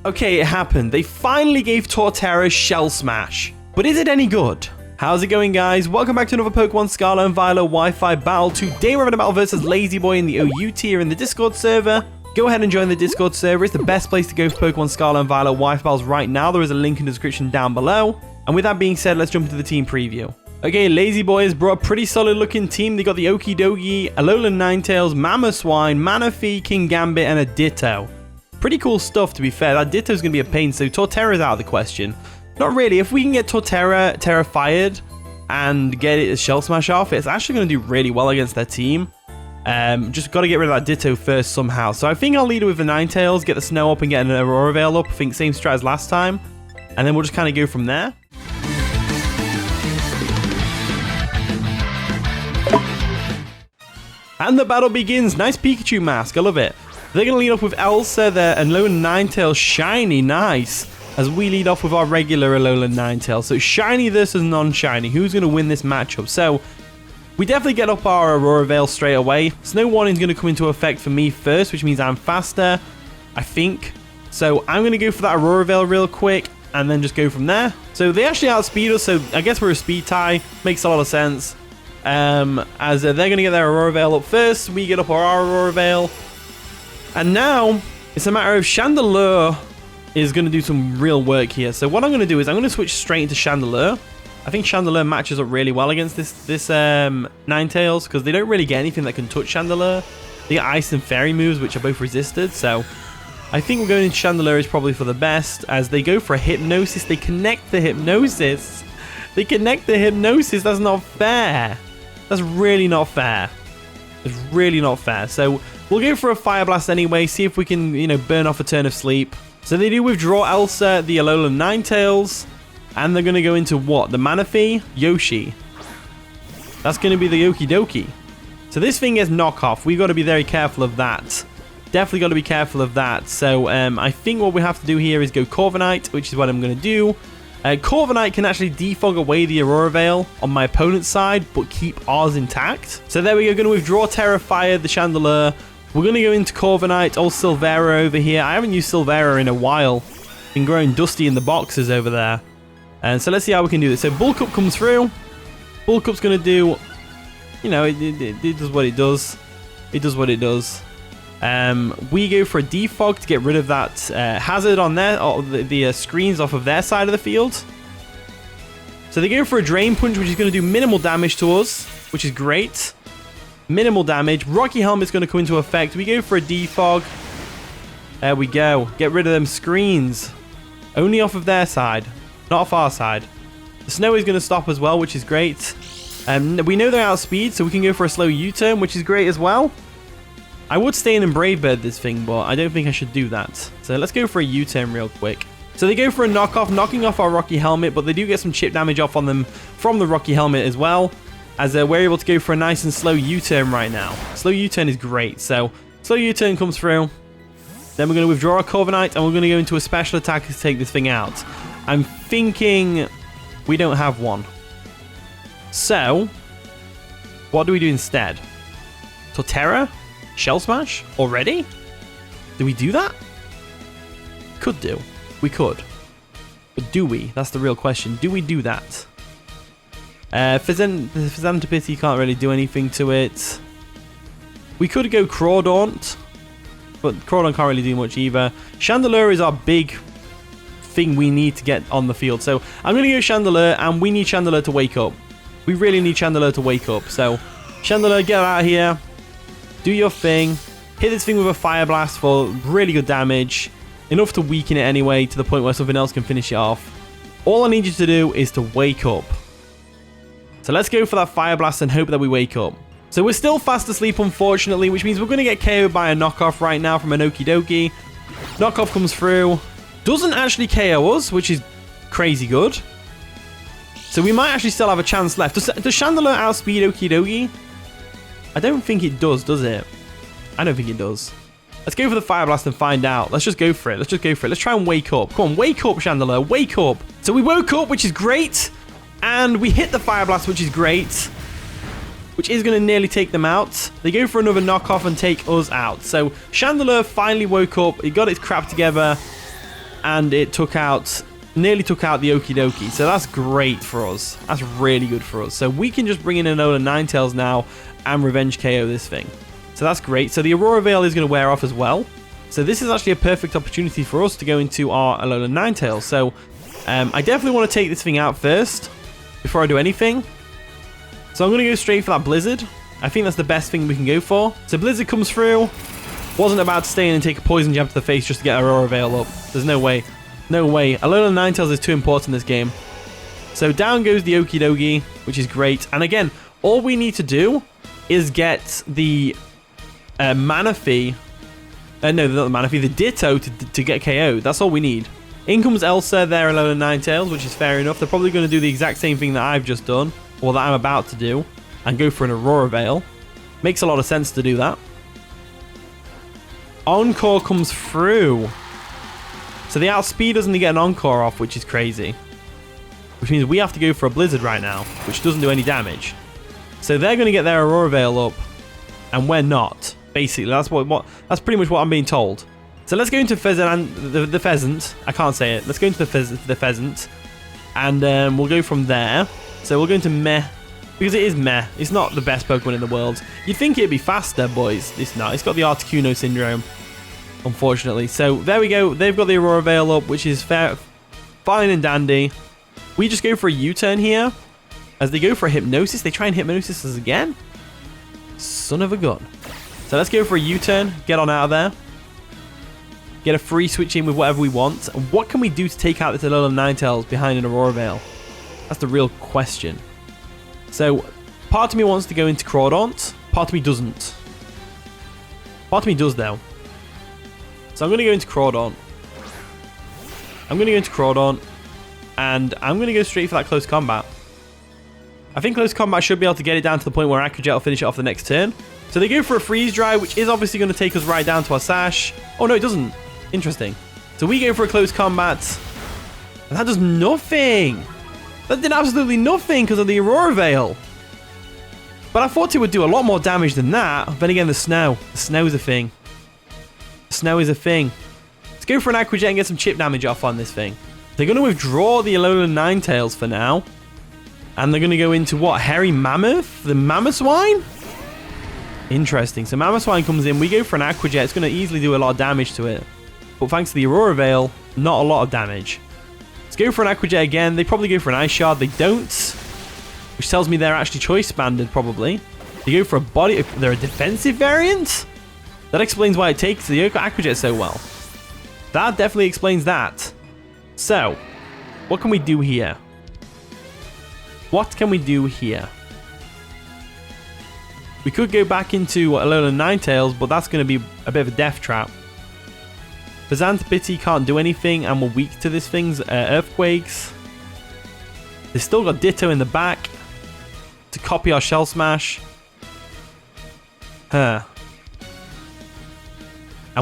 Okay, it happened. They finally gave Torterra Shell Smash. But is it any good? How's it going, guys? Welcome back to another Pokemon Scarlet and Violet Wi-Fi battle. Today we're having a battle versus Lazy Boy in the OU tier in the Discord server. Go ahead and join the Discord server. It's the best place to go for Pokemon Scarlet and Violet Wi-Fi battles right now. There is a link in the description down below. And with that being said, let's jump into the team preview. Okay, Lazy Boy has brought a pretty solid looking team. They got the Okidogi, Alolan Ninetales, Mamoswine, Manaphy, Kingambit, and a Ditto. Pretty cool stuff, to be fair. That Ditto's going to be a pain, so Torterra's out of the question. Not really. If we can get Torterra fired and get it a Shell Smash off, it's actually going to do really well against their team. Just got to get rid of that Ditto first somehow. So I think I'll lead it with the Ninetales, get the Snow up and get an Aurora Veil up. I think same strat as last time. And then we'll just kind of go from there. And the battle begins. Nice Pikachu mask. I love it. They're going to lead off with Elsa there and Alolan Ninetales shiny. Nice. As we lead off with our regular Alolan Ninetales. So shiny versus non-shiny. Who's going to win this matchup? So we definitely get up our Aurora Veil straight away. Snow Warning is going to come into effect for me first, which means I'm faster, I think. So I'm going to go for that Aurora Veil real quick and then just go from there. So they actually outspeed us, so I guess we're a speed tie. Makes a lot of sense. As they're going to get their Aurora Veil up first, we get up our Aurora Veil. And now it's a matter of Chandelure is going to do some real work here. So what I'm going to do is I'm going to switch straight into Chandelure. I think Chandelure matches up really well against this Ninetales because they don't really get anything that can touch Chandelure. They get Ice and Fairy moves, which are both resisted. So I think we're going into Chandelure is probably for the best. As they go for a Hypnosis, they connect the Hypnosis. They connect the Hypnosis. That's not fair. That's really not fair. It's really not fair. So we'll go for a Fire Blast anyway. See if we can, burn off a turn of sleep. So they do withdraw Elsa, the Alolan Ninetales. And they're going to go into what? The Manaphy? Yoshi. That's going to be the Okidogi. So this thing is knockoff. We've got to be very careful of that. Definitely got to be careful of that. So I think what we have to do here is go Corviknight, which is what I'm going to do. Corviknight can actually defog away the Aurora Veil on my opponent's side, but keep ours intact. So there we go. Going to withdraw Terra Fire, the Chandelure. We're going to go into Corviknight, old Silvera over here. I haven't used Silvera in a while. Been growing dusty in the boxes over there. And so let's see how we can do this. So Bulk Up comes through. Bulk Up's going to do, it does what it does. It does what it does. We go for a defog to get rid of that hazard on there, or the screens off of their side of the field. So they go for a Drain Punch, which is going to do minimal damage to us, which is great. Minimal damage. Rocky Helmet's going to come into effect. We go for a defog. There we go. Get rid of them screens. Only off of their side, not off our side. The Snow is going to stop as well, which is great. We know they're outspeed, so we can go for a slow U-turn, which is great as well. I would stay in and Brave Bird this thing, but I don't think I should do that. So let's go for a U-turn real quick. So they go for a knockoff, knocking off our Rocky Helmet, but they do get some chip damage off on them from the Rocky Helmet as well, as we're able to go for a nice and slow U-turn right now. Slow U-turn is great. So slow U-turn comes through. Then we're going to withdraw our Corviknight, and we're going to go into a special attack to take this thing out. I'm thinking we don't have one. So what do we do instead? Torterra? Shell Smash? Already? Do we do that? Could do. We could. But do we? That's the real question. Do we do that? Fizantipity can't really do anything to it. We could go Crawdaunt, but Crawdaunt can't really do much either. Chandelure is our big thing we need to get on the field. So I'm going to go Chandelure, and we need Chandelure to wake up. We really need Chandelure to wake up. So Chandelure, get out of here. Do your thing. Hit this thing with a Fire Blast for really good damage. Enough to weaken it anyway, to the point where something else can finish it off. All I need you to do is to wake up. So let's go for that Fire Blast and hope that we wake up. So we're still fast asleep, unfortunately, which means we're going to get KO'd by a knockoff right now from an Okidogi. Knockoff comes through. Doesn't actually KO us, which is crazy good. So we might actually still have a chance left. Does Chandelure outspeed Okidogi? I don't think it does it? I don't think it does. Let's go for the Fire Blast and find out. Let's just go for it. Let's just go for it. Let's try and wake up. Come on, wake up, Chandelure. Wake up. So we woke up, which is great. And we hit the Fire Blast, which is great. Which is going to nearly take them out. They go for another knockoff and take us out. So Chandelure finally woke up. He got its crap together. and it nearly took out the Okie Dokie. So that's great for us. That's really good for us. So we can just bring in Alolan Ninetales now and revenge KO this thing. So that's great. So the Aurora Veil is going to wear off as well. So this is actually a perfect opportunity for us to go into our Alolan Ninetales. So I definitely want to take this thing out first before I do anything. So I'm going to go straight for that Blizzard. I think that's the best thing we can go for. So Blizzard comes through. Wasn't about to stay in and take a Poison Jab to the face just to get Aurora Veil up. There's no way. No way. Alolan Ninetales is too important in this game. So down goes the Okie Dokie, which is great. And again, all we need to do is get the Manaphy. No, not the Manaphy, the Ditto to get KO'd. That's all we need. In comes Elsa, their Alolan Ninetales, which is fair enough. They're probably going to do the exact same thing that I've just done, or that I'm about to do, and go for an Aurora Veil. Makes a lot of sense to do that. Encore comes through. So they outspeed us and they get an Encore off, which is crazy. Which means we have to go for a Blizzard right now, which doesn't do any damage. So they're going to get their Aurora Veil up, and we're not. Basically, that's pretty much what I'm being told. So let's go into the Pheasant. I can't say it. Let's go into the Pheasant, and we'll go from there. So we'll go into Meh, because it is Meh. It's not the best Pokemon in the world. You'd think it'd be faster, boys. It's not. It's got the Articuno syndrome, unfortunately. So there we go. They've got the Aurora Veil up, which is fair, fine and dandy. We just go for a U-turn here. As they go for a Hypnosis, they try and Hypnosis us again. Son of a gun. So let's go for a U-turn. Get on out of there. Get a free switch in with whatever we want. And what can we do to take out this Alolan Ninetales behind an Aurora Veil? That's the real question. So, part of me wants to go into Crawdaunt. Part of me doesn't. Part of me does, though. So I'm going to go into Crawdaunt. And I'm going to go straight for that Close Combat. I think Close Combat should be able to get it down to the point where Aqua Jet will finish it off the next turn. So they go for a Freeze Dry, which is obviously going to take us right down to our Sash. Oh, no, it doesn't. Interesting. So we go for a Close Combat. And that does nothing. That did absolutely nothing because of the Aurora Veil. But I thought it would do a lot more damage than that. Then again, the snow. The snow is a thing. The snow is a thing. Let's go for an Aqua Jet and get some chip damage off on this thing. They're going to withdraw the Alolan Ninetales for now. And they're going to go into what? Hairy Mammoth? The Mamoswine? Interesting. So Mamoswine comes in. We go for an Aqua Jet. It's going to easily do a lot of damage to it. But thanks to the Aurora Veil, not a lot of damage. Let's go for an Aqua Jet again. They probably go for an Ice Shard. They don't. Which tells me they're actually Choice Banded, probably. They go for a Body... They're a defensive variant? That explains why it takes the Aqua Jet so well. That definitely explains that. So, what can we do here? What can we do here? We could go back into Alolan Ninetales, but that's going to be a bit of a death trap. Bazantapiti can't do anything, and we're weak to this thing's Earthquakes. They've still got Ditto in the back to copy our Shell Smash. And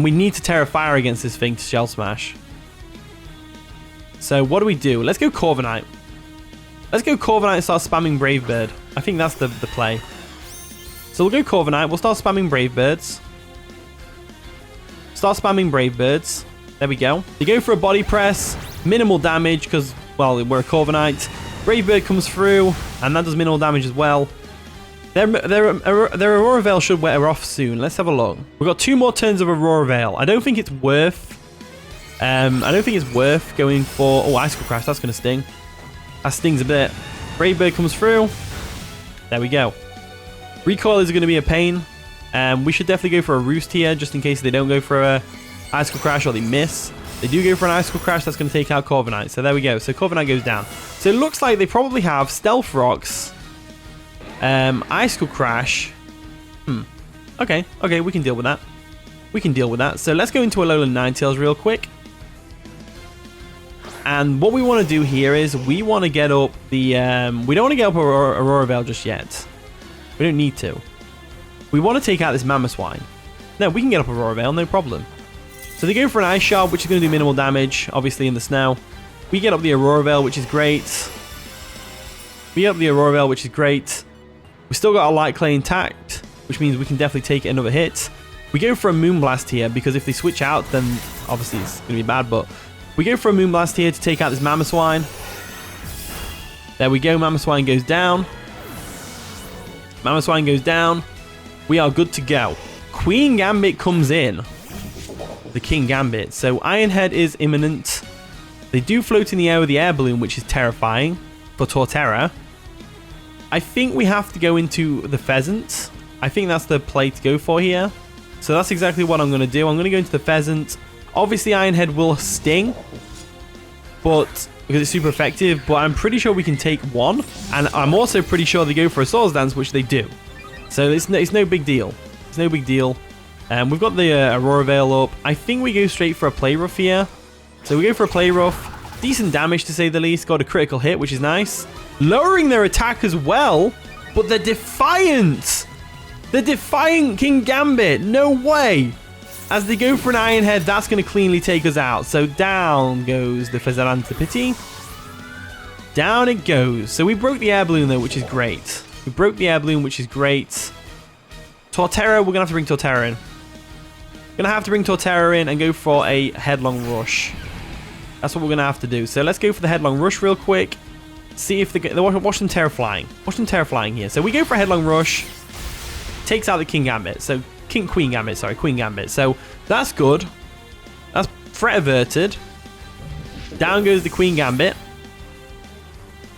we need to Terra Fire against this thing to Shell Smash. So what do? Let's go Corviknight. Let's go Corviknight and start spamming Brave Bird. I think that's the play. So we'll go Corviknight. We'll start spamming Brave Birds. Start spamming Brave Birds. There we go. They go for a Body Press. Minimal damage because, well, we're a Corviknight. Brave Bird comes through, and that does minimal damage as well. Their Aurora Veil should wear off soon. Let's have a look. We've got 2 more turns of Aurora Veil. I don't think it's worth... going for... Oh, Icicle Crash. That's going to sting. That stings a bit. Brave Bird comes through. There we go. Recoil is going to be a pain. We should definitely go for a Roost here, just in case they don't go for a Icicle Crash or they miss. They do go for an Icicle Crash. That's going to take out Corviknight. So there we go. So Corviknight goes down. So it looks like they probably have Stealth Rocks, Icicle Crash. Okay, we can deal with that. So let's go into Alolan Ninetales real quick. And what we want to do here is we want to get up the... we don't want to get up Aurora Veil just yet. We don't need to. We want to take out this Mamoswine. No, we can get up Aurora Veil, no problem. So they go for an Ice Shard, which is going to do minimal damage, obviously in the snow. We get up the Aurora Veil, which is great. We get up the Aurora Veil, which is great. We still got our Light Clay intact, which means we can definitely take another hit. We go for a Moonblast here, because if they switch out, then obviously it's going to be bad, but We go for a Moonblast here to take out this Mamoswine. There we go. Mamoswine goes down. Mamoswine goes down. We are good to go. Queen Gambit comes in. The Kingambit. So Iron Head is imminent. They do float in the air with the air balloon, which is terrifying for Torterra. I think we have to go into the Pheasant. I think that's the play to go for here. So that's exactly what I'm going to do. I'm going to go into the Pheasant. Obviously, Iron Head will sting, but because it's super effective. But I'm pretty sure we can take one. And I'm also pretty sure they go for a Swords Dance, which they do. So it's no big deal. It's no big deal. We've got the Aurora Veil up. I think we go straight for a Play Rough here. So we go for a Play Rough. Decent damage to say the least. Got a critical hit, which is nice. Lowering their attack as well. But they're defiant. The defiant Kingambit. No way. As they go for an Iron Head, that's going to cleanly take us out. So down goes the Pheasantipity. Down it goes. So we broke the air balloon though, which is great. We broke the air balloon, which is great. Torterra, we're going to have to bring Torterra in. Going to have to bring Torterra in and go for a Headlong Rush. That's what we're going to have to do. So let's go for the Headlong Rush real quick. See if watch them Terraflying. Watch them Terraflying here. So we go for a Headlong Rush. Takes out the Kingambit. So Queen Gambit. So that's good. That's threat averted. Down goes the Queen Gambit.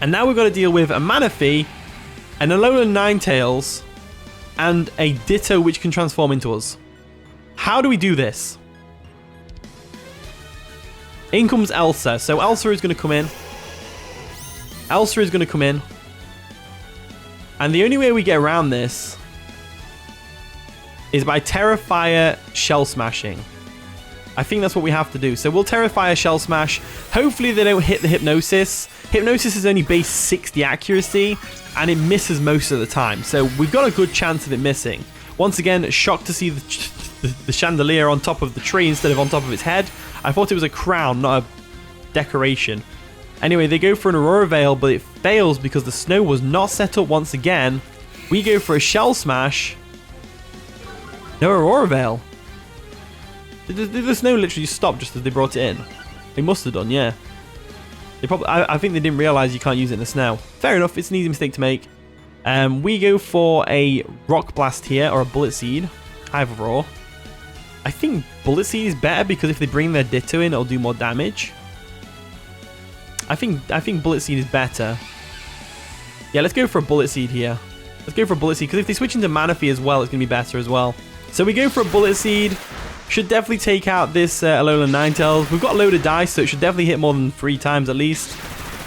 And now we've got to deal with a Manaphy, an Alolan Ninetales, and a Ditto which can transform into us. How do we do this? In comes Elsa. So Elsa is going to come in. Elsa is going to come in. And the only way we get around this is by Terrafire Shell Smashing. I think that's what we have to do. So we'll Terrafire Shell Smash. Hopefully they don't hit the Hypnosis. Hypnosis is only base 60 accuracy, and it misses most of the time. So we've got a good chance of it missing. Once again, shocked to see the chandelier on top of the tree instead of on top of its head. I thought it was a crown, not a decoration. Anyway, they go for an Aurora Veil, but it fails because the snow was not set up once again. We go for a Shell Smash. No Aurora Veil. Did the snow literally stop just as they brought it in? They must have done, yeah. They probably. I think they didn't realize you can't use it in the snow. Fair enough, it's an easy mistake to make. We go for a Rock Blast here, or a Bullet Seed. Either or. I think Bullet Seed is better because if they bring their Ditto in, it'll do more damage. I think Bullet Seed is better. Yeah, let's go for a Bullet Seed here. Let's go for a Bullet Seed, because if they switch into Manaphy as well, it's going to be better as well. So we go for a Bullet Seed. Should definitely take out this Alolan Ninetales. We've got a load of dice, so it should definitely hit more than 3 times at least.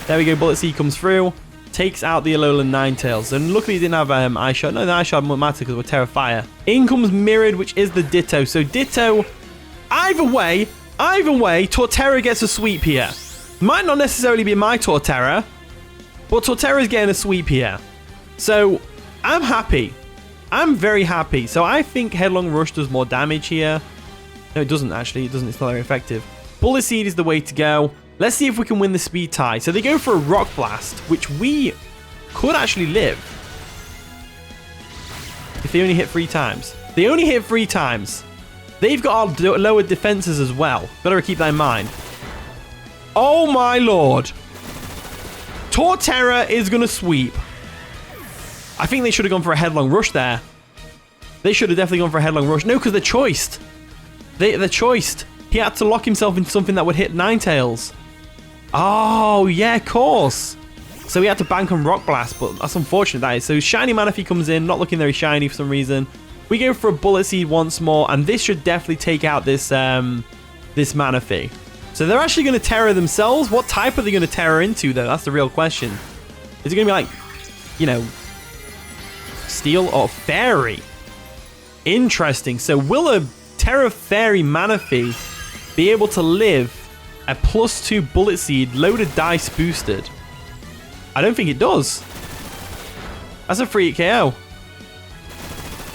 There we go, Bullet Seed comes through. Takes out the Alolan Ninetales. And luckily it didn't have Ice Shard. No, the Ice Shard won't matter because we're Terrafire. In comes Mirrored, which is the Ditto. So Ditto, either way, Torterra gets a sweep here. Might not necessarily be my Torterra, but Torterra is getting a sweep here. So I'm happy. I'm very happy. So I think Headlong Rush does more damage here. No, it doesn't actually. It doesn't. It's not very effective. Bullet Seed is the way to go. Let's see if we can win the speed tie. So they go for a Rock Blast, which we could actually live. If they only hit 3 times. They only hit 3 times. They've got our lower defenses as well. Better keep that in mind. Oh my lord. Torterra is going to sweep. I think they should have gone for a Headlong Rush there. They should have definitely gone for a Headlong Rush. No, because they're choiced. They're choiced. He had to lock himself into something that would hit Ninetales. Oh, yeah, of course. So he had to bank on Rock Blast, but that's unfortunate, that is. So Shiny Manaphy comes in, not looking very shiny for some reason. We go for a Bullet Seed once more, and this should definitely take out this Manaphy. So they're actually going to Terra themselves. What type are they going to Terra into, though? That's the real question. Is it going to be like, you know, Steel or Fairy? Interesting. So will a Terra Fairy Manaphy be able to live a +2 Bullet Seed, loaded dice boosted? I don't think it does. That's a free hit KO.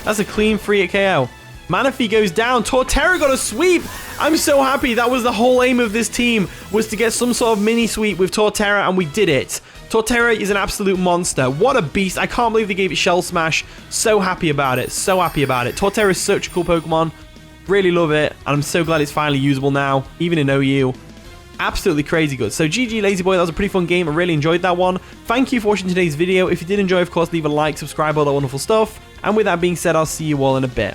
That's a clean free hit KO. Manaphy goes down. Torterra got a sweep. I'm so happy. That was the whole aim of this team, was to get some sort of mini sweep with Torterra, and we did it. Torterra is an absolute monster. What a beast. I can't believe they gave it Shell Smash. So happy about it. So happy about it. Torterra is such a cool Pokemon. Really love it. And I'm so glad it's finally usable now, even in OU. absolutely crazy good. So GG Lazy Boy, that was a pretty fun game. I really enjoyed that one. Thank you for watching today's video. If you did enjoy, of course, leave a like, subscribe, all that wonderful stuff. And with that being said, I'll see you all in a bit.